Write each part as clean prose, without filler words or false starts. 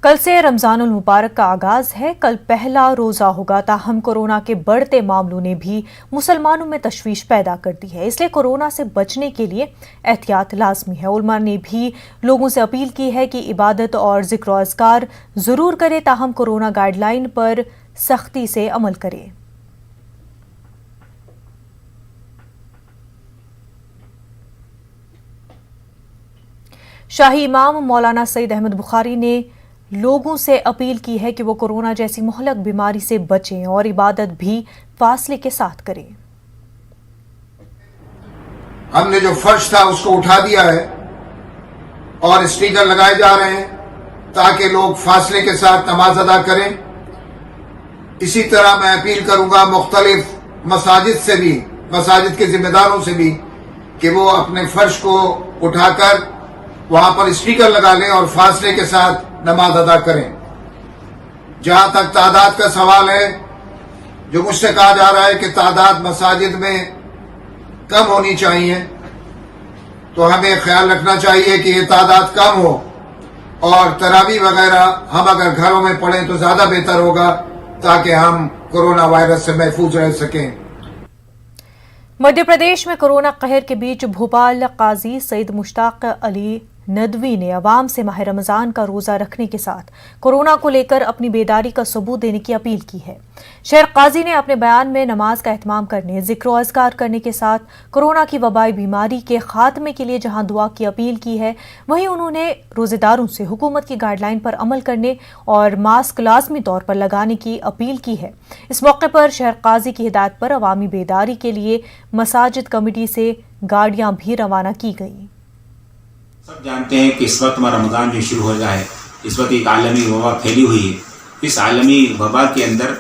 कल से रमजानुल मुबारक का आगाज है। कल पहला रोजा होगा, ताहम कोरोना के बढ़ते मामलों ने भी मुसलमानों में तशवीश पैदा कर दी है। इसलिए कोरोना से बचने के लिए एहतियात लाजमी है। उलमा ने भी लोगों से अपील की है कि इबादत और जिक्र अज़कार जरूर करें, ताहम कोरोना गाइडलाइन पर सख्ती से अमल करें। शाही इमाम मौलाना सईद अहमद बुखारी ने लोगों से अपील की है कि वो कोरोना जैसी मुहलक बीमारी से बचें और इबादत भी फासले के साथ करें। हमने जो फर्श था उसको उठा दिया है और स्पीकर लगाए जा रहे हैं ताकि लोग फासले के साथ नमाज अदा करें। इसी तरह मैं अपील करूंगा मुख्तलिफ मसाजिद से भी, मसाजिद के जिम्मेदारों से भी, कि वो अपने फर्श को उठाकर वहां पर स्पीकर लगा लें और फासले के साथ नमाज अदा करें। जहां तक तादाद का सवाल है, जो मुझसे कहा जा रहा है कि तादाद मसाजिद में कम होनी चाहिए, तो हमें ख्याल रखना चाहिए कि ये तादाद कम हो और तरावी वगैरह हम अगर घरों में पढ़ें तो ज्यादा बेहतर होगा, ताकि हम कोरोना वायरस से महफूज रह सकें। मध्य प्रदेश में कोरोना कहर के बीच भोपाल काजी सईद मुश्ताक अली नदवी ने अवाम से माह रमजान का रोजा रखने के साथ कोरोना को लेकर अपनी बेदारी का सबूत देने की अपील की है। शहर काजी ने अपने बयान में नमाज का एहतमाम करने, जिक्र और अज़कार करने के साथ कोरोना की वबाई बीमारी के खात्मे के लिए जहां दुआ की अपील की है, वहीं उन्होंने रोजेदारों से हुकूमत की गाइडलाइन पर अमल करने और मास्क लाजमी तौर पर लगाने की अपील की है। इस मौके पर शहर काजी की हिदायत पर अवामी बेदारी के लिए मसाजिद कमेटी से गाड़ियां भी रवाना की गई। सब जानते हैं कि इस वक्त में रमज़ान जो शुरू हो जाए, इस वक्त एक आलमी वबा फैली हुई है। इस आलमी वबा के अंदर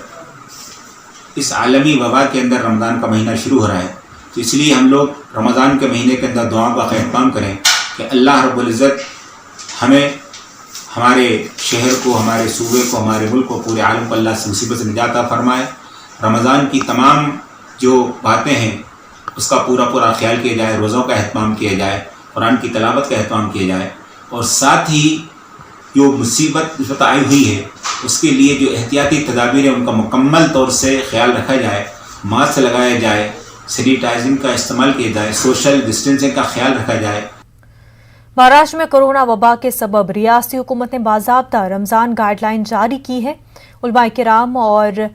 रमज़ान का महीना शुरू हो रहा है, तो इसलिए हम लोग रमज़ान के महीने के अंदर दुआओं का एहतमाम करें कि अल्लाह रब्बुल इज़्ज़त हमें, हमारे शहर को, हमारे सूबे को, हमारे मुल्क को, पूरे आलम को अल्लाह से मुसीबत से निजात फरमाए। रमज़ान की तमाम जो बातें हैं उसका पूरा ख्याल किया जाए, रोज़ों का एहतमाम किया जाए, कुरान की तिलावत का एहतमाम किया जाए, और साथ ही जो मुसीबत इस वक्त आई हुई है उसके लिए जो एहतियाती तदाबीर है उनका मुकम्मल तौर से ख्याल रखा जाए। मास्क लगाया जाए, सैनिटाइजिंग का इस्तेमाल किया जाए, सोशल डिस्टेंसिंग का ख्याल रखा जाए। महाराष्ट्र में कोरोना वबा के सबब रियासती हुकूमत ने बाज़ाब्ता रमज़ान गाइडलाइन जारी की है। उलमा किराम और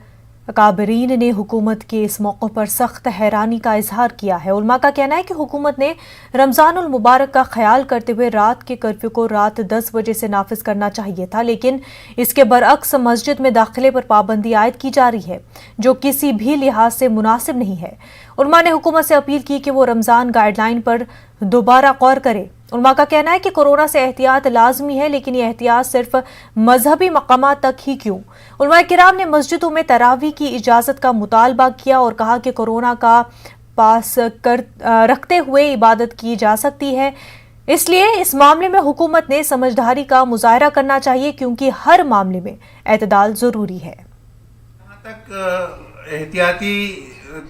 अकाबरीन ने हुकूमत के इस मौके पर सख्त हैरानी का इजहार किया है। उलमा का कहना है कि हुकूमत ने रमज़ानुल मुबारक का ख्याल करते हुए रात के कर्फ्यू को रात 10 बजे से नाफिज करना चाहिए था, लेकिन इसके बरअक्स मस्जिद में दाखिले पर पाबंदी आयद की जा रही है, जो किसी भी लिहाज से मुनासिब नहीं है। उलमा ने हुकूमत से अपील की कि वो रमज़ान गाइडलाइन पर दोबारा गौर करे। उलमा का कहना है कि कोरोना से एहतियात लाजमी है, लेकिन ये एहतियात सिर्फ मजहबी मकामात तक ही क्यों। उलमा किराम ने मस्जिदों में तरावी की इजाज़त का मुतालबा किया और कहा कि कोरोना का पास रखते हुए इबादत की जा सकती है, इसलिए इस मामले में हुकूमत ने समझदारी का मुजाहरा करना चाहिए, क्योंकि हर मामले में एतदाल ज़रूरी है। जहाँ तक एहतियाती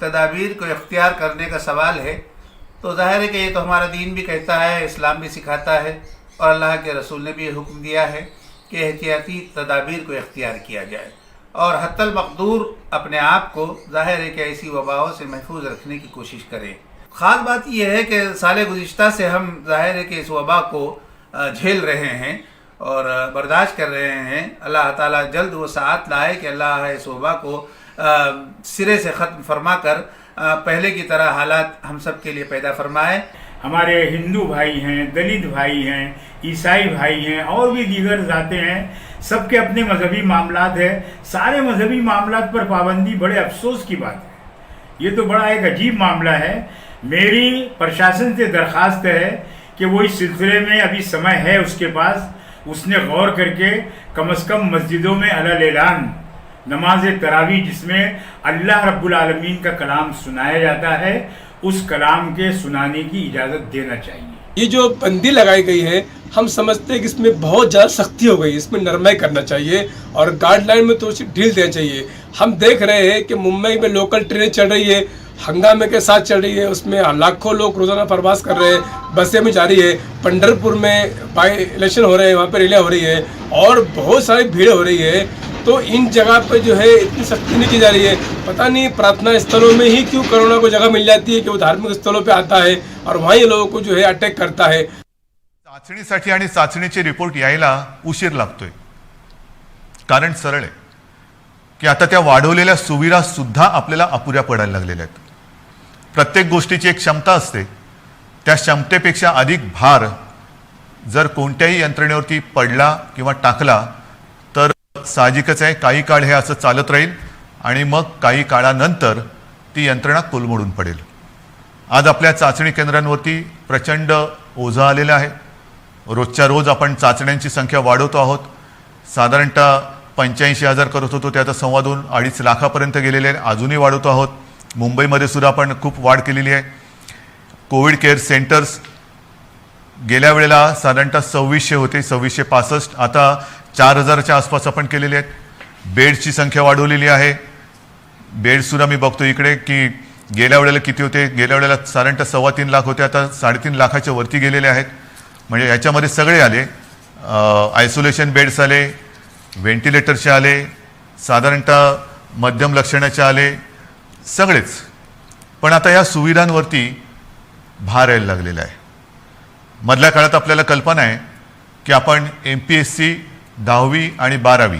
तदाबीर को इख्तियार करने का सवाल है, तो जाहिर है कि ये तो हमारा दीन भी कहता है, इस्लाम भी सिखाता है, और अल्लाह के रसूल ने भी हुक्म दिया है कि एहतियाती तदाबीर को इख्तियार किया जाए और हत्तल मक़दूर अपने आप को जाहिर है कि ऐसी वबाओं से महफूज रखने की कोशिश करें। ख़ास बात यह है कि साल गुज़िश्ता से हम जाहिर है कि इस वबा को झेल रहे हैं और बर्दाश्त कर रहे हैं। अल्लाह ताला जल्द वो साथ लाए कि अल्लाह इस वबा को सिरे से ख़त्म फरमा कर पहले की तरह हालात हम सब के लिए पैदा फरमाए। हमारे हिंदू भाई हैं, दलित भाई हैं, ईसाई भाई हैं और भी दीगर जातें हैं, सबके अपने मजहबी मामलात है। सारे मजहबी मामलात पर पाबंदी बड़े अफसोस की बात है। ये तो बड़ा एक अजीब मामला है। मेरी प्रशासन से दरख्वास्त है कि वो इस सिलसिले में अभी समय है उसके पास, उसने गौर करके कम से कम मस्जिदों में अलल ऐलान नमाज तरावी, जिसमें अल्लाह रब्बुल आलमीन का कलाम सुनाया जाता है, उस कलाम के सुनाने की इजाज़त देना चाहिए। ये जो बंदी लगाई गई है, हम समझते हैं कि इसमें बहुत ज़्यादा सख्ती हो गई, इसमें नरमाई करना चाहिए और गाइडलाइन में थोड़ी सी ढील देना चाहिए। हम देख रहे हैं कि मुंबई में लोकल ट्रेनें चल रही है हंगामे के साथ चल रही है। उसमें लाखों लोग रोजाना प्रवास कर रहे हैं, बसें में जा रही है। पंढरपुर में बाई इलेक्शन हो रहे हैं, वहाँ पर रैलियाँ हो रही है और बहुत सारी भीड़ हो रही है। तो इन जगह पर जो है इतनी सख्ती नहीं की जा रही है। पता नहीं प्रार्थना स्थलों में ही क्यों कोरोना को जगह मिल जाती है कि वो धार्मिक स्थलों पे आता है और वहीं लोगों को जो है अटैक करता है। चाचणीसाठी आणि चाचणीचे रिपोर्ट यायला उशीर लागतोय। कारण सरळ आहे की आता त्या वाढवलेल्या सुविधा सुद्धा आपल्याला अपुऱ्या पडायला लागलेल्या आहेत। प्रत्येक गोष्टीची एक क्षमता असते, त्या क्षमतेपेक्षा अधिक भार जर कोणत्याही यंत्रणेवरती पडला किंवा टाकला तर साहजिकच आहे काही काळ हे असं चालत राहील आणि मग काही काळानंतर ती यंत्रणा कोलमडून पडेल। आज आपल्या चाचणी केंद्रांवरती प्रचंड ओझं आलेलं आहे। रोजच्या रोज आपण चाचण्यांची संख्या वाढवतो आहोत। साधारणतः 85,000 करत होतो ते आता 2.5-2.5 लाखापर्यंत गेलेले आहे। अजूनही वाढवतो आहोत। मुंबईमध्ये सुद्धा आपण खूप वाढ केलेली आहे। कोविड केअर सेंटर्स गेल्या वेळेला साधारणतः 2600 होते, 2665, आता 4000च्या आसपास आपण केलेले आहेत। बेड्सची संख्या वाढवलेली आहे। बेड्ससुद्धा मी बघतो इकडे की गेल्या वेळेला किती होते, गेल्या वेळेला साधारणतः 3.25 लाख होते, आता 3.5 लाखाच्या वरती गेलेले आहेत। म्हणजे याच्यामध्ये सगळे आले, आयसोलेशन बेड्स आले, व्हेंटिलेटरचे आले, साधारणतः मध्यम लक्षणाचे आले, सगळेच। पण आता या सुविधांवरती भार यायला लागलेला आहे। मधल्या काळात आपल्याला कल्पना आहे की आपण MPSC 10वी आणि 12वी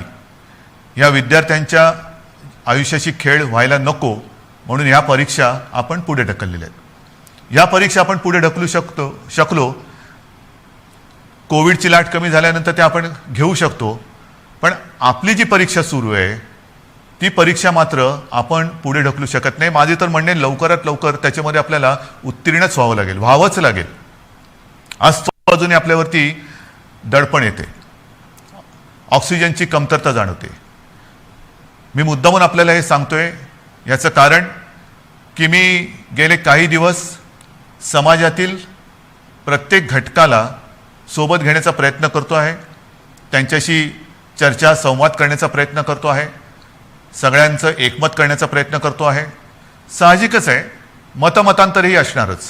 या विद्यार्थ्यांच्या आयुष्याची खेळ व्हायला नको म्हणून या परीक्षा आपण पुढे ढकललेल्या आहेत। या परीक्षा आपण पुढे ढकलू शकलो, कोविडची लाट कमी झाल्यानंतर ते आपण घेऊ शकतो। पण आपली जी परीक्षा सुरू आहे ती परीक्षा मात्र आपण पुढे ढकलू शकत नाही। माझे तर म्हणणे लवकरात लवकर त्याच्यामध्ये आपल्याला उत्तीर्णच व्हावंच लागेल। आज बाजूने आपल्यावरती दडपण येते, ऑक्सिजनची कमतरता जाणवते। मी मुद्दामून आपल्याला हे सांगतोय याचं कारण की मी गेले काही दिवस समाजातील प्रत्येक घटकाला सोबत घेण्याचा प्रयत्न करतो आहे, त्यांच्याशी चर्चा संवाद करण्याचा प्रयत्न करतो आहे, सगळ्यांचं एकमत करण्याचा प्रयत्न करतो आहे। साहजिकच आहे मतमतांतरही असणारच,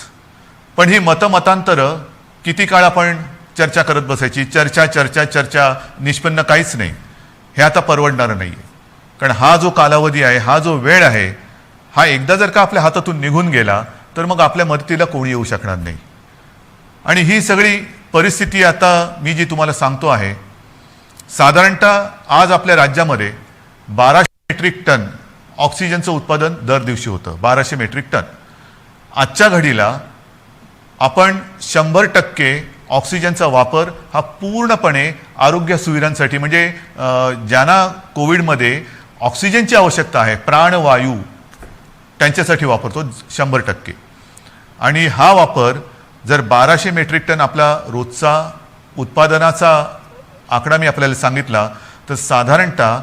पण ही मतमतांतरं किती काळ आपण चर्चा करत बसायची, चर्चा निष्पन्न काहीच नाही, हे आता परवडणारं नाही आहे। कारण हा जो कालावधी आहे, हा जो वेळ आहे, हा एकदा जर का आपल्या हातातून निघून गेला तर मग आपल्या मदतीला कोणी येऊ शकणार नाही। आणि ही सगळी परिस्थिती आता मी जी तुम्हाला सांगतो आहे, साधारणतः आज आपल्या राज्यामध्ये 1200 मेट्रिक टन ऑक्सिजनचं उत्पादन दर दिवशी होतं, 1200 मेट्रिक टन। आजच्या घडीला आपण 100% ऑक्सिजनचा वापर हा पूर्णपणे आरोग्य सुविधांसाठी, म्हणजे ज्यांना कोविडमध्ये ऑक्सिजनची आवश्यकता आहे, प्राणवायू, त्यांच्यासाठी वापरतो 100%। आणि हा वापर जर 1200 मेट्रिक टन आपला रोजचा उत्पादनाचा आकडा मी आपल्याला सांगितला तर साधारणतः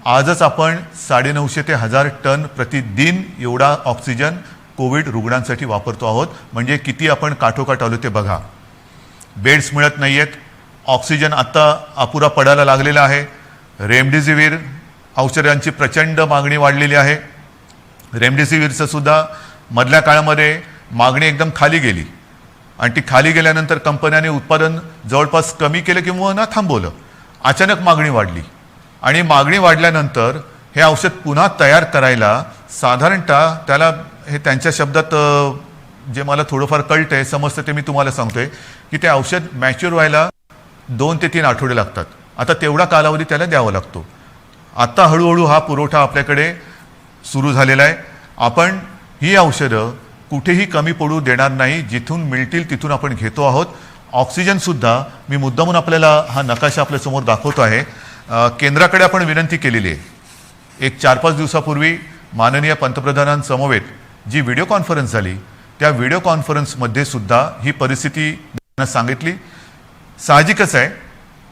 आजच आपण 950 ते 1000 टन प्रतिदिन एवढा ऑक्सिजन कोविड रुग्णांसाठी वापरतो आहोत। म्हणजे किती आपण काठोकाठ आलो ते बघा। बेड्स मिळत नाही आहेत, ऑक्सिजन आता अपुरा पडायला लागलेला आहे। रेमडेसिवीर औषधांची प्रचंड मागणी वाढलेली आहे। रेमडेसिवीरचं सुद्धा मधल्या काळामध्ये मागणी एकदम खाली गेली आणि ती खाली गेल्यानंतर कंपन्यांनी उत्पादन जवळपास कमी केलं किंवा थांबवलं। अचानक मागणी वाढली आणि मागणी वाढल्यानंतर हे औषध पुन्हा तयार करायला साधारणतः त्याला, हे त्यांच्या शब्दात जे मला थोडंफार कळतंय, समजतं ते मी तुम्हाला सांगतोय की ते औषध मॅच्युअर व्हायला 2 ते 3 आठवडे लागतात। आता तेवढा कालावधी त्याला द्यावा लागतो। आता हळूहळू हा पुरवठा आपल्याकडे सुरू झालेला आहे। आपण ही औषधं कुठेही कमी पडू देणार नाही, जिथून मिळतील तिथून आपण घेतो आहोत। ऑक्सिजनसुद्धा मी मुद्दामून आपल्याला हा नकाशा आपल्यासमोर दाखवतो आहे। केंद्राकडे आपण विनंती केलेली आहे। एक 4-5 दिवसापूर्वी माननीय पंतप्रधानांसमवेत जी व्हिडिओ कॉन्फरन्स झाली, त्या व्हिडिओ कॉन्फरन्समध्ये सुद्धा ही परिस्थिती सांगितली। साहजिकच आहे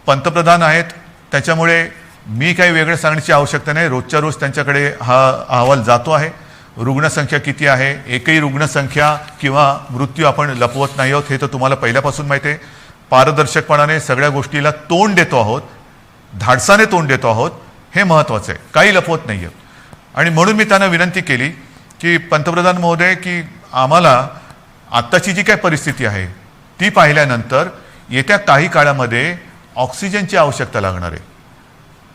पंतप्रधान आहेत, त्याच्यामुळे मी काही वेगळं सांगण्याची आवश्यकता नाही। रोजच्या रोज त्यांच्याकडे हा अहवाल जातो आहे। रुग्णसंख्या किती आहे, एकही रुग्णसंख्या किंवा मृत्यू आपण लपवत नाही आहोत, हे तर तुम्हाला पहिल्यापासून माहिती आहे। पारदर्शकपणाने सगळ्या गोष्टीला तोंड देतो आहोत, धाडसाने तोंड देतो आहोत, हे महत्त्वाचं आहे, काही लपवत नाही आहे। आणि म्हणून मी त्यांना विनंती केली की पंतप्रधान महोदय की आम्हाला आत्ताची जी काय परिस्थिती आहे ती पाहिल्यानंतर येत्या काही काळामध्ये ऑक्सिजनची आवश्यकता लागणार आहे.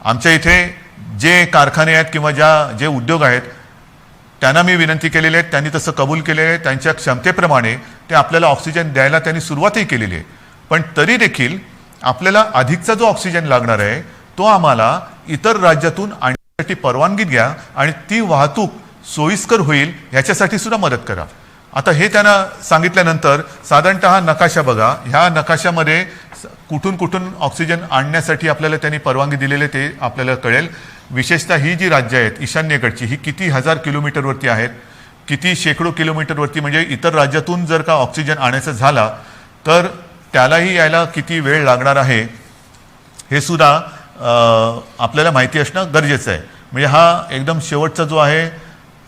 आमच्या इथे जे कारखाने आहेत किंवा जे उद्योग आहेत त्यांना मी विनंती केलेली आहे, त्यांनी तसं कबूल केलेलं आहे. त्यांच्या क्षमतेप्रमाणे ते आपल्याला ऑक्सिजन द्यायला त्यांनी सुरुवातही केलेली आहे. पण तरी देखील आपल्याला अधिकचा जो ऑक्सिजन लागणार आहे तो आम्हाला इतर राज्यातून आणण्यासाठी परवानगी द्या आणि ती वाहतूक सोयीस्कर होईल ह्याच्यासाठी सुद्धा मदत करा. आता हे त्यांना सांगितल्यानंतर साधारणतः हा नकाशा बघा. ह्या नकाशामध्ये कुठून कुठून ऑक्सिजन आणण्यासाठी आपल्याला त्यांनी परवानगी दिलेले ते आपल्याला कळेल. विशेषतः ही जी राज्य आहेत ईशान्येकडची ही किती हजार किलोमीटरवरती आहेत, किती शेकडो किलोमीटरवरती, म्हणजे इतर राज्यातून जर का ऑक्सिजन आणायचा झाला तर त्यालाही यायला किती वेळ लागणार आहे हे सुद्धा आपल्याला माहिती असणं गरजेचं आहे. म्हणजे हा एकदम शेवटचा जो आहे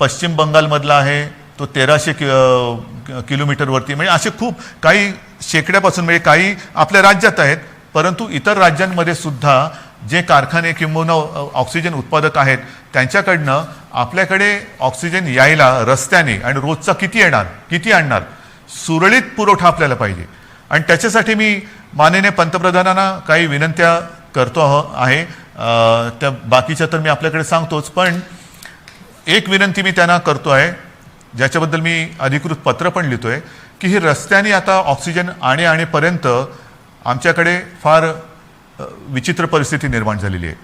पश्चिम बंगालमधला आहे तो 1300 किलोमीटरवरती, म्हणजे असे खूप काही शेकड्यापासून, म्हणजे काही आपल्या राज्यात आहेत परंतु इतर राज्यांमध्ये सुद्धा जे कारखाने किंवा ऑक्सिजन उत्पादक आहेत त्यांच्याकडनं आपल्याकडे ऑक्सिजन यायला रस्त्याने आणि रोजचा किती आणणार, सुरळीत पुरवठा आपल्याला पाहिजे. आणि त्याच्यासाठी मी माननीय पंतप्रधानांना काही विनंत्या करतो आहे. त्या बाकीच्या तर मी आपल्याकडे सांगतोच, पण एक विनंती मी त्यांना करतो आहे ज्याच्याबद्दल मी अधिकृत पत्र पण लिहितोय की ही रस्त्याने आता ऑक्सिजन आणेपर्यंत आमच्याकडे फार विचित्र परिस्थिती निर्माण झालेली आहे.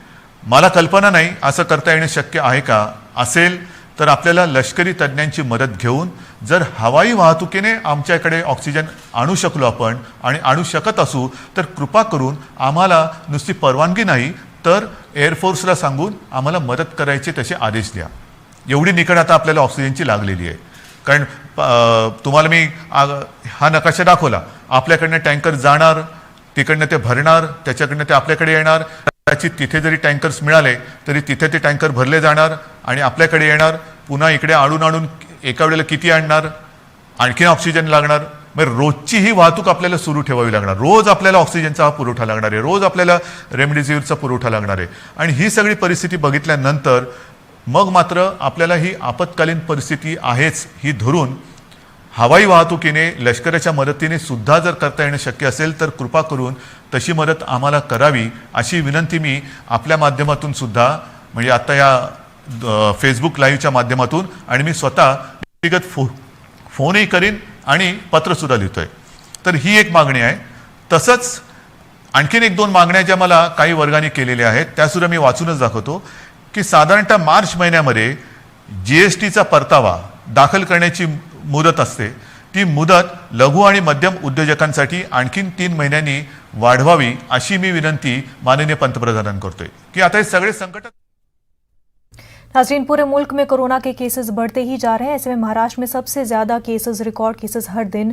मला कल्पना नाही असं करता येणं शक्य आहे का. असेल तर आपल्याला लष्करी तज्ज्ञांची मदत घेऊन जर हवाई वाहतुकीने आमच्याकडे ऑक्सिजन आणू शकलो आपण आणि आणू शकत असू तर कृपा करून आम्हाला नुसती परवानगी नाही तर एअरफोर्सला सांगून आम्हाला मदत करायचे तसे आदेश द्या. एवढी निकड आता आपल्याला ऑक्सिजनची लागलेली आहे. कारण तुम्हाला मी हा नकाशा दाखवला, आपल्याकडनं टँकर जाणार, तिकडनं ते भरणार, त्याच्याकडनं ते आपल्याकडे येणार. कदाचित तिथे जरी टँकर्स मिळाले तरी तिथे ते टँकर भरले जाणार आणि आपल्याकडे येणार. पुन्हा इकडे आणून एका वेळेला किती आणणार, आणखीन ऑक्सिजन लागणार. म्हणजे रोजची ही वाहतूक आपल्याला सुरू ठेवावी लागणार. रोज आपल्याला ऑक्सिजनचा पुरवठा लागणार आहे, रोज आपल्याला रेमडेसिवीरचा पुरवठा लागणार आहे. आणि ही सगळी परिस्थिती बघितल्यानंतर मग मात्र आपल्याला ही आपत्कालीन परिस्थिती आहेच ही धरून हवाई वाहतुकीने लष्कराच्या मदतीने सुद्धा जर करता येणं शक्य असेल तर कृपा करून तशी मदत आम्हाला करावी अशी विनंती मी आपल्या माध्यमातून सुद्धा, म्हणजे आता या फेसबुक लाईव्हच्या माध्यमातून आणि मी स्वतः व्यक्तिगत फोनही करीन आणि पत्रसुद्धा लिहितोय. तर ही एक मागणी आहे. तसंच आणखीन एक दोन मागण्या ज्या मला काही वर्गाने केलेल्या आहेत त्यासुद्धा मी वाचूनच दाखवतो की साधारणतः मार्च महिन्यामध्ये GSTचा परतावा दाखल करण्याची मुदत असते. ती मुदत लघु आणि मध्यम उद्योजकांसाठी आणखीन 3 महिन्यांनी वाढवावी अशी मी विनंती माननीय पंतप्रधानांना करतोय की आता हे सगळे संकट. नाज़रीन, पूरे मुल्क में कोरोना के केसेस बढ़ते ही जा रहे हैं. ऐसे में महाराष्ट्र में सबसे ज़्यादा रिकॉर्ड केसेस हर दिन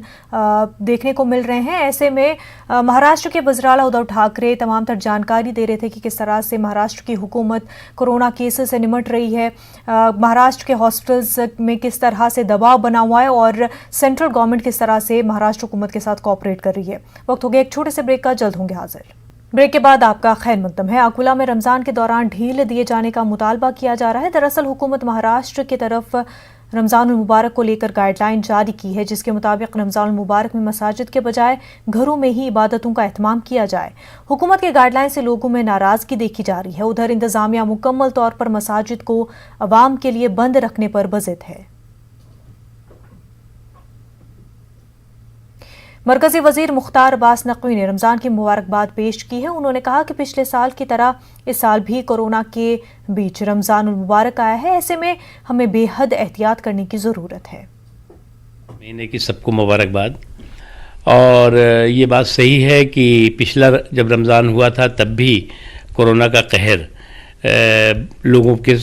देखने को मिल रहे हैं. ऐसे में महाराष्ट्र के वज़ीर-ए-आला उद्धव ठाकरे तमाम तर जानकारी दे रहे थे कि किस तरह से महाराष्ट्र की हुकूमत कोरोना केसेस से निमट रही है. महाराष्ट्र के हॉस्पिटल्स में किस तरह से दबाव बना हुआ है और सेंट्रल गवर्नमेंट किस तरह से महाराष्ट्र हुकूमत के साथ कोऑपरेट कर रही है. वक्त हो गया एक छोटे से ब्रेक का, जल्द होंगे हाजिर. ब्रेक के बाद आपका खैर मकदम है. अकोला में रमज़ान के दौरान ढील दिए जाने का मुतालबा किया जा रहा है. दरअसल हुकूमत महाराष्ट्र की तरफ रमज़ान मुबारक को लेकर गाइडलाइन जारी की है जिसके मुताबिक रमज़ान मुबारक में मसाजिद के बजाय घरों में ही इबादतों का एहतमाम किया जाए. हुकूमत के गाइडलाइन से लोगों में नाराज़गी देखी जा रही है. उधर इंतज़ामिया मुकम्मल तौर पर मसाजिद को अवाम के लिए बंद रखने पर बज़िद है. मरकजी वजीर मुख्तार अब्बास नकवी ने रमज़ान की मुबारकबाद पेश की है. उन्होंने कहा कि पिछले साल की तरह इस साल भी कोरोना के बीच रमज़ान मुबारक आया है. ऐसे में हमें बेहद एहतियात करने की ज़रूरत है. महीने की सबको मुबारकबाद. और ये बात सही है कि पिछला जब रमज़ान हुआ था तब भी कोरोना का कहर लोगों के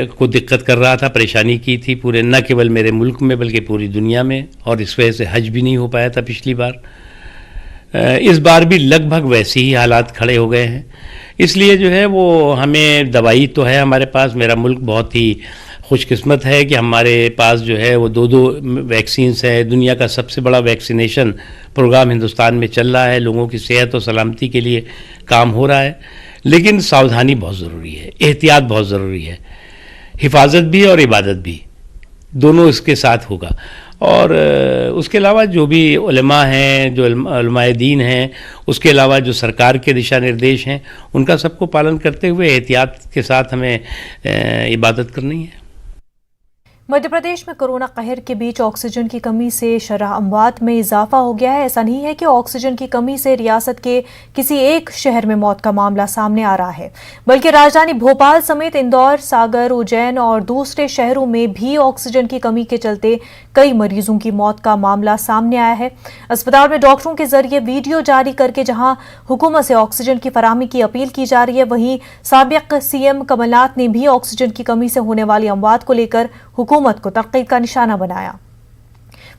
को दिक्कत कर रहा था, परेशानी की थी पूरे, न केवल मेरे मुल्क में बल्कि पूरी दुनिया में. और इस वजह से हज भी नहीं हो पाया था पिछली बार. इस बार भी लगभग वैसे ही हालात खड़े हो गए हैं. इसलिए जो है वो हमें दवाई तो है हमारे पास. मेरा मुल्क बहुत ही खुशकिस्मत है कि हमारे पास जो है वो 2 वैक्सीन्स है. दुनिया का सबसे बड़ा वैक्सीनेशन प्रोग्राम हिंदुस्तान में चल रहा है. लोगों की सेहत और सलामती के लिए काम हो रहा है. लेकिन सावधानी बहुत ज़रूरी है, एहतियात बहुत ज़रूरी है, हिफाजत भी और इबादत भी. दोनों इसके साथ होगा। और उसके अलावा जो भी उलमा हैं, जो उलमाए दीन हैं, उसके अलावा जो सरकार के दिशा निर्देश हैं, उनका सबको पालन करते हुए एहतियात के साथ हमें इबादत करनी है। मध्य प्रदेश में कोरोना कहर के बीच ऑक्सीजन की कमी से शरह अमवात में इजाफा हो गया है। ऐसा नहीं है कि ऑक्सीजन की कमी से रियासत के किसी एक शहर में मौत का मामला सामने आ रहा है, बल्कि राजधानी भोपाल समेत इंदौर, सागर, उज्जैन और दूसरे शहरों में भी ऑक्सीजन की कमी के चलते कई मरीजों की मौत का मामला सामने आया है। अस्पताल में डॉक्टरों के जरिए वीडियो जारी करके जहां हुकूमत से ऑक्सीजन की फराहमी की अपील की जा रही है, वहीं साबिक सीएम कमलनाथ ने भी ऑक्सीजन की कमी से होने वाली अमवात को लेकर हुकूमत को तनकीद का निशाना बनाया।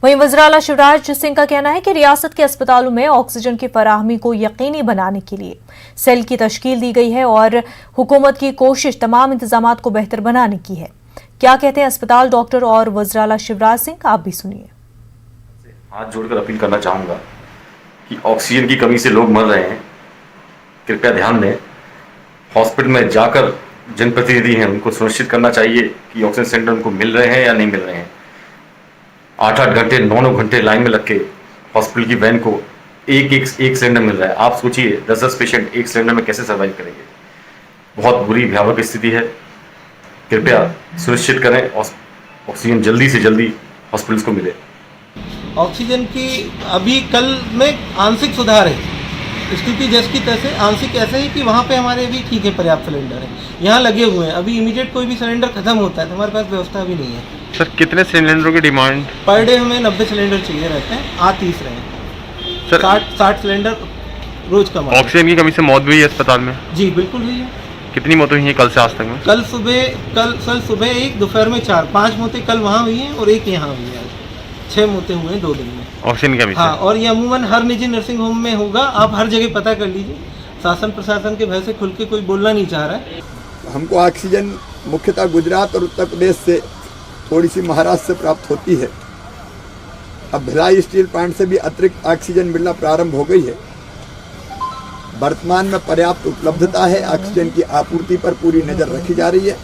वहीं वज़ीर आला शिवराज सिंह का कहना है कि रियासत के अस्पतालों में ऑक्सीजन की फराहमी को यकीनी बनाने के लिए सेल की तश्कील दी गई है और हुकूमत की कोशिश तमाम इंतजामात को बेहतर बनाने की है। क्या कहते हैं अस्पताल डॉक्टर और वज़ीर आला शिवराज सिंह, आप भी सुनिए। हाथ जोड़कर अपील करना चाहूँगा कि ऑक्सीजन की कमी से लोग मर रहे हैं, कृपया ध्यान दें। हॉस्पिटल में जाकर जनप्रतिनिधि हैं, उनको सुनिश्चित करना चाहिए कि ऑक्सीजन सिलेंडर उनको मिल रहे हैं या नहीं मिल रहे हैं। 8-8 घंटे 9-9 घंटे लाइन में लग के हॉस्पिटल की वैन को एक सिलेंडर मिल रहा है। आप सोचिए 10-10 पेशेंट एक सिलेंडर में कैसे सर्वाइव करेंगे। बहुत बुरी भयावह स्थिति है। कृपया सुनिश्चित करें ऑक्सीजन जल्दी से जल्दी हॉस्पिटल्स को मिले। ऑक्सीजन की अभी कल में आंशिक सुधार है, स्थिति जैसे की तैसे आंशिक ऐसे ही कि वहाँ पे हमारे भी ठीक है, पर्याप्त सिलेंडर है, यहाँ लगे हुए हैं। अभी इमीडिएट कोई भी सिलेंडर खत्म होता है तो हमारे पास व्यवस्था भी नहीं है। सर कितने सिलेंडरों की डिमांड? पर डे हमें 90 सिलेंडर चाहिए रहते हैं, आ 30 रहे हैं सर। 60 सिलेंडर रोज का। ऑक्सीजन की कमी से मौत भी हुई है अस्पताल में? जी बिल्कुल हुई है। कितनी मौतें हुई हैं कल से आज तक में? कल सुबह 1, दोपहर में 4, 5 मौतें कल वहाँ हुई हैं और 1 यहाँ हुई है। 6 मौतें हुए हैं 2 दिन में ऑक्सीजन की कमी से। हाँ, और ये अमूमन हर निजी नर्सिंग होम में होगा। आप हर जगह पता कर लीजिए। शासन प्रशासन के भय से खुल के कोई बोलना नहीं चाह रहा है। हमको ऑक्सीजन मुख्यतः गुजरात और उत्तर प्रदेश से, थोड़ी सी महाराष्ट्र से प्राप्त होती है। अब भिलाई स्टील प्लांट से भी अतिरिक्त ऑक्सीजन मिलना प्रारंभ हो गई है। वर्तमान में पर्याप्त उपलब्धता है। ऑक्सीजन की आपूर्ति पर पूरी नज़र रखी जा रही है।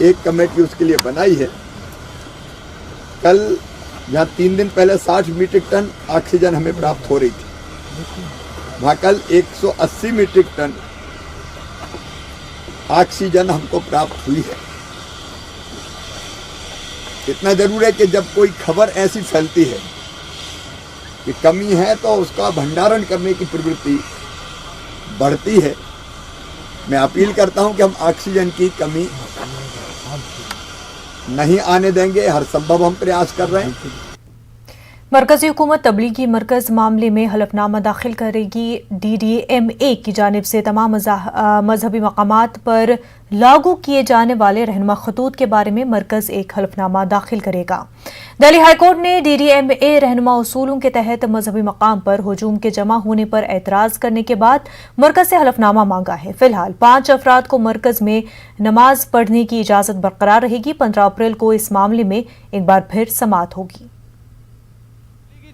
एक कमेटी उसके लिए बनाई है। कल जहाँ 3 दिन पहले 60 मीट्रिक टन ऑक्सीजन हमें प्राप्त हो रही थी, वहाँ कल 180 मीट्रिक टन ऑक्सीजन हमको प्राप्त हुई है। इतना जरूर है कि जब कोई खबर ऐसी फैलती है कि कमी है तो उसका भंडारण करने की प्रवृत्ति बढ़ती है। मैं अपील करता हूं कि हम ऑक्सीजन की कमी नहीं आने देंगे। हर संभव हम प्रयास कर रहे हैं। मरकजी हुकूमत तबलीगी मरकज मामले में हलफनामा दाखिल करेगी। DDMA की जानिब से तमाम मजहबी मकामात पर लागू किए जाने वाले रहनुमा खतूत के बारे में मरकज एक हलफनामा दाखिल करेगा। दिल्ली हाईकोर्ट ने DDMA रहनुमा उसूलों के तहत मजहबी मकाम पर हुजूम के जमा होने पर एतराज़ करने के बाद मरकज से हलफनामा मांगा है। फिलहाल 5 अफराद को मरकज में नमाज पढ़ने की इजाज़त बरकरार रहेगी। 15 अप्रैल को इस मामले में एक बार फिर समाअत होगी।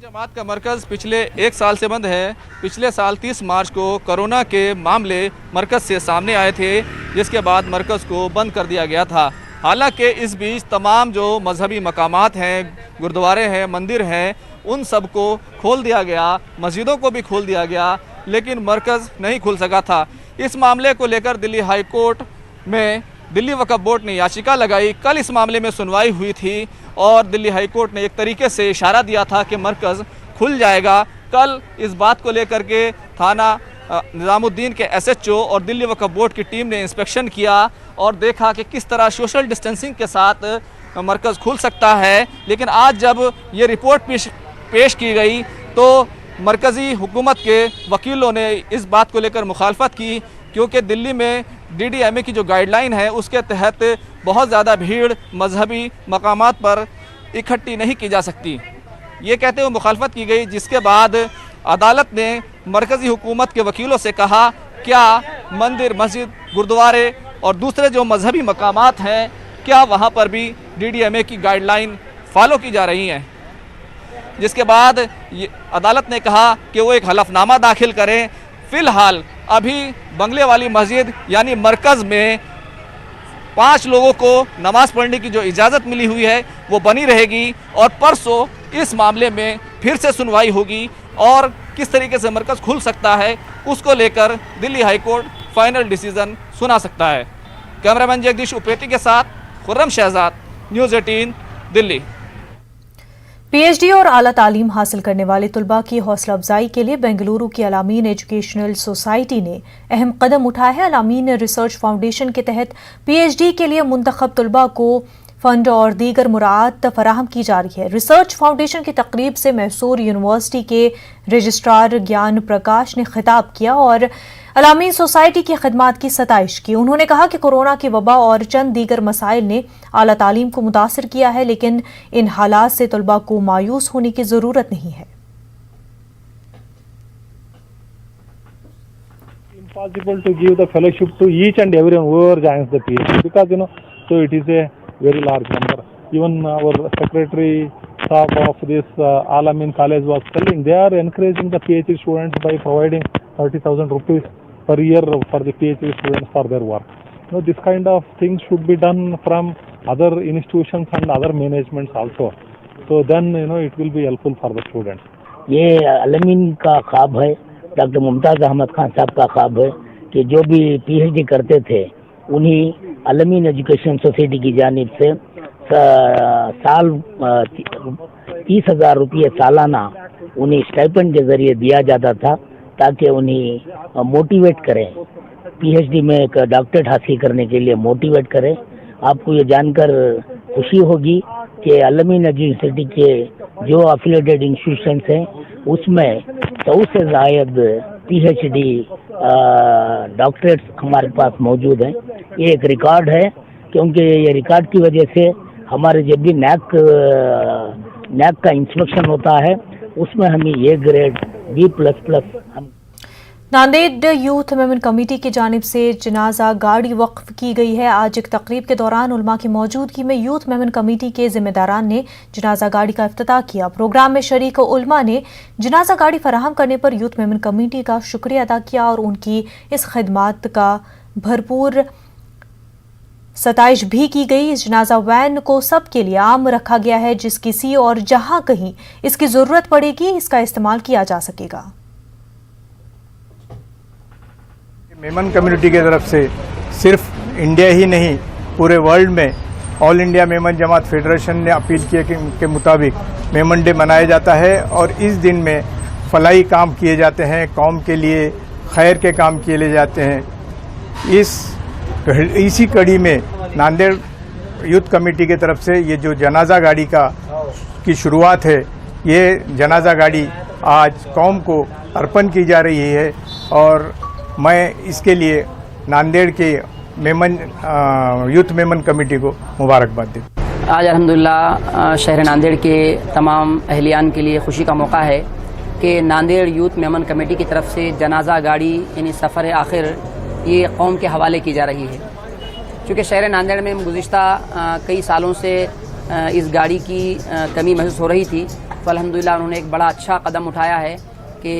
जमात का मरकज़ पिछले 1 साल से बंद है। पिछले साल 30 मार्च को कोरोना के मामले मरकज़ से सामने आए थे, जिसके बाद मरकज़ को बंद कर दिया गया था। हालांकि इस बीच तमाम जो मजहबी मकामात हैं, गुरुद्वारे हैं, मंदिर हैं, उन सब को खोल दिया गया, मस्जिदों को भी खोल दिया गया, लेकिन मरकज़ नहीं खुल सका था। इस मामले को लेकर दिल्ली हाई कोर्ट में दिल्ली वक्फ बोर्ड ने याचिका लगाई। कल इस मामले में सुनवाई हुई थी और दिल्ली हाई कोर्ट ने एक तरीके से इशारा दिया था कि मरकज़ खुल जाएगा। कल इस बात को लेकर के थाना निज़ामुद्दीन के SHO और दिल्ली वक्फ बोर्ड की टीम ने इंस्पेक्शन किया और देखा कि किस तरह सोशल डिस्टेंसिंग के साथ मरकज़ खुल सकता है। लेकिन आज जब ये रिपोर्ट पेश की गई तो मरकज़ी हुकूमत के वकीलों ने इस बात को लेकर मुखालफत की, क्योंकि दिल्ली में DDMA की जो गाइडलाइन है उसके तहत बहुत ज़्यादा भीड़ मजहबी मकामात पर इकट्ठी नहीं की जा सकती। ये कहते हुए मुखालफत की गई, जिसके बाद अदालत ने मरकज़ी हुकूमत के वकीलों से कहा क्या मंदिर, मस्जिद, गुरुद्वारे और दूसरे जो मजहबी मकामात हैं, क्या वहाँ पर भी DDMA की गाइडलाइन फॉलो की जा रही हैं। जिसके बाद अदालत ने कहा कि वो एक हलफनामा दाखिल करें। फ़िलहाल अभी बंगले वाली मस्जिद यानी मरकज़ में 5 लोगों को नमाज पढ़ने की जो इजाज़त मिली हुई है वो बनी रहेगी और परसों इस मामले में फिर से सुनवाई होगी और किस तरीके से मरकज़ खुल सकता है उसको लेकर Delhi high court final decision सुना सकता है। कैमरामैन जगदीश उपेटी के साथ खुर्रम शहजाद, न्यूज़ 18 दिल्ली। पीएचडी और आला तालीम हासिल करने वाले तुलबा की हौसला अफजाई के लिए बेंगलुरु की अलामीन एजुकेशनल सोसाइटी ने अहम कदम उठाया है। अलामीन रिसर्च फाउंडेशन के तहत पीएचडी के लिए मुंतखब तुलबा को फंड और दीगर मुराद फराहम की जा रही है। रिसर्च फाउंडेशन की तकरीब से मैसूर यूनिवर्सिटी के रजिस्ट्रार ज्ञान प्रकाश ने खिताब किया और अलामीन सोसाइटी की खिदमात की सताइश की। उन्होंने कहा कि कोरोना की वबा और चंद दीगर मसाइल ने आला तालीम को मुतासर किया है, लेकिन इन हालात से तुलबा को मायूस होने की जरूरत नहीं है। Impossible to give the fellowship to each and everyone whoever joins the PhD because so it is a very large number. Even our secretary staff of this Al-Amin college was telling they are encouraging the PhD students by providing 30,000 rupees per year for the PhD students for their work. This kind of things should be done from other institutions and other managements also. So then it will be helpful for the students. ये Al-Amin का ख्वाब है, doctor Mumtaz Ahmad Khan साहब का ख्वाब है कि जो भी PhD करते थे उन्हीं Al-Amin एजुकेशन सोसाइटी की जानिब से साल 30,000 रुपये सालाना उन्हें स्टाइपेंड के जरिए दिया जाता था ताकि उन्हें मोटिवेट करें, PhD में एक डॉक्टरेट हासिल करने के लिए मोटिवेट करें। आपको ये जानकर खुशी होगी कि Al-Amin एजुकेशन के जो एफिलिएटेड इंस्टीट्यूशंस हैं उसमें 100 से ज़ायद PhD डॉक्टरेट्स हमारे पास मौजूद हैं। ये एक रिकॉर्ड है क्योंकि ये रिकॉर्ड की वजह से हमारे जब भी नैक का इंस्पेक्शन होता है उसमें हमें ये ग्रेड B++ हम। नांदेड़ यूथ मेमन कमेटी की जानिब से जनाजा गाड़ी वक्फ की गई है। आज एक तकरीब के दौरान उलमा की मौजूदगी में यूथ मेमन कमेटी के जिम्मेदारान ने जनाजा गाड़ी का इफ्तिताह किया। प्रोग्राम में शरीक उलमा ने जनाजा गाड़ी फराहम करने पर यूथ मेमन कमेटी का शुक्रिया अदा किया और उनकी इस खिदमत का भरपूर सताइश भी की गई। इस जनाजा वैन को सबके लिए आम रखा गया है, जिस किसी और जहां कहीं इसकी जरूरत पड़ेगी इसका इस्तेमाल किया जा सकेगा। मेमन कम्युनिटी की तरफ से सिर्फ इंडिया ही नहीं पूरे वर्ल्ड में ऑल इंडिया मेमन जमात फेडरेशन ने अपील किए के मुताबिक मेमन डे मनाया जाता है और इस दिन में फलाही काम किए जाते हैं, कौम के लिए खैर के काम किए जाते हैं। इसी कड़ी में नांदेड़ यूथ कमेटी की तरफ से ये जो जनाजा गाड़ी की शुरुआत है, ये जनाजा गाड़ी आज कौम को अर्पण की जा रही है और मैं इसके लिए नांदेड़ के यूथ मेमन कमेटी को मुबारकबाद देता हूँ। आज अल्हम्दुलिल्लाह शहर नांदेड़ के तमाम अहलियान के लिए खुशी का मौका है कि नांदेड़ यूथ मेमन कमेटी की तरफ से जनाजा गाड़ी यानी सफ़र आखिर ये कौम के हवाले की जा रही है। चूँकि शहर नांदेड़ में गुज़िश्ता कई सालों से इस गाड़ी की कमी महसूस हो रही थी, तो अल्हम्दुलिल्लाह उन्होंने एक बड़ा अच्छा कदम उठाया है कि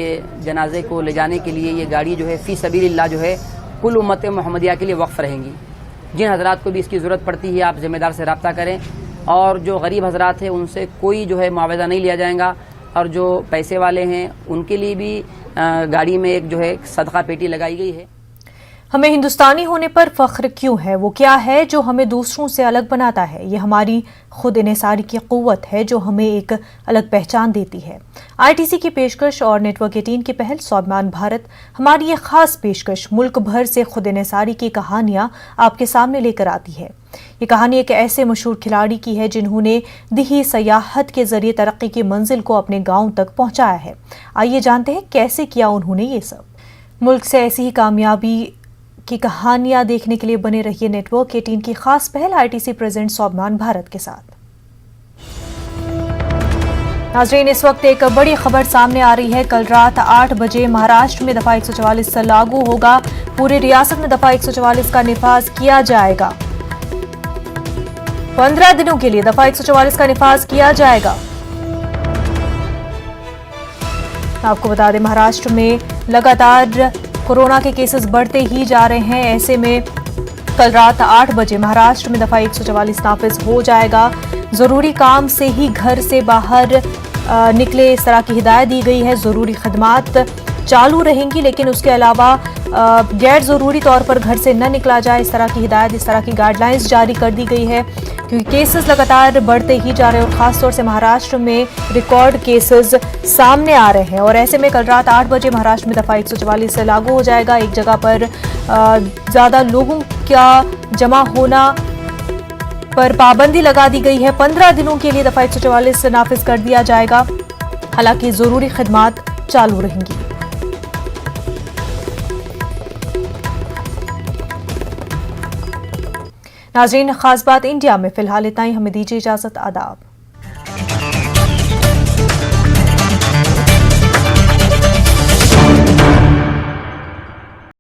जनाजे को ले जाने के लिए ये गाड़ी जो है फ़ी सबीलिल्लाह जो है कुल उम्मत मोहम्मदिया के लिए वक्फ़ रहेंगी। जिन हज़रात को भी इसकी ज़रूरत पड़ती है आप ज़िम्मेदार से रब्ता करें और जो गरीब हज़रात हैं उनसे कोई जो है मुआवजा नहीं लिया जाएगा और जो पैसे वाले हैं उनके लिए भी गाड़ी में एक जो है सदका पेटी लगाई गई है। हमें हिंदुस्तानी होने पर फख्र क्यों है? वो क्या है जो हमें दूसरों से अलग बनाता है? ये हमारी खुद इन्हिसारी की क़ुव्वत है जो हमें एक अलग पहचान देती है। आईटीसी की पेशकश और नेटवर्क 18 की पहल स्वाभिमान भारत हमारी ये खास पेशकश मुल्क भर से खुद इन्हिसारी की कहानियाँ आपके सामने लेकर आती है। ये कहानी एक ऐसे मशहूर खिलाड़ी की है जिन्होंने दिही सयाहत के जरिए तरक्की की मंजिल को अपने गाँव तक पहुँचाया है। आइए जानते हैं कैसे किया उन्होंने ये सब। मुल्क से ऐसी ही कामयाबी की कहानियां देखने के लिए बने रहिए नेटवर्क 18 की खास पहल आईटीसी प्रेजेंट स्वाभिमान भारत के साथ। नाज़रीन, इस वक्त एक बड़ी खबर सामने आ रही है। कल रात 8 बजे महाराष्ट्र में दफा 144 लागू होगा। पूरी रियासत में दफा 144 का निफाज किया जाएगा। 15 दिनों के लिए दफा 144 का निफाज किया जाएगा। आपको बता दें, महाराष्ट्र में लगातार कोरोना के केसेस बढ़ते ही जा रहे हैं। ऐसे में कल रात 8 बजे महाराष्ट्र में दफा 144 नाफिज हो जाएगा। जरूरी काम से ही घर से बाहर निकले, इस तरह की हिदायत दी गई है। जरूरी खदमात चालू रहेंगी, लेकिन उसके अलावा गैर ज़रूरी तौर पर घर से न निकला जाए, इस तरह की हिदायत, इस तरह की गाइडलाइंस जारी कर दी गई है, क्योंकि केसेस लगातार बढ़ते ही जा रहे हैं और ख़ासतौर से महाराष्ट्र में रिकॉर्ड केसेस सामने आ रहे हैं। और ऐसे में कल रात 8 बजे महाराष्ट्र में दफ़ा 144 से लागू हो जाएगा। एक जगह पर ज़्यादा लोगों का जमा होना पर पाबंदी लगा दी गई है। 15 दिनों के लिए दफ़ा 144 नाफिज कर दिया जाएगा, हालांकि ज़रूरी खदमात चालू रहेंगी। नाज़रीन, खास बात इंडिया में फिलहाल इतना ही। हमें दीजिए इजाज़त। आदाब।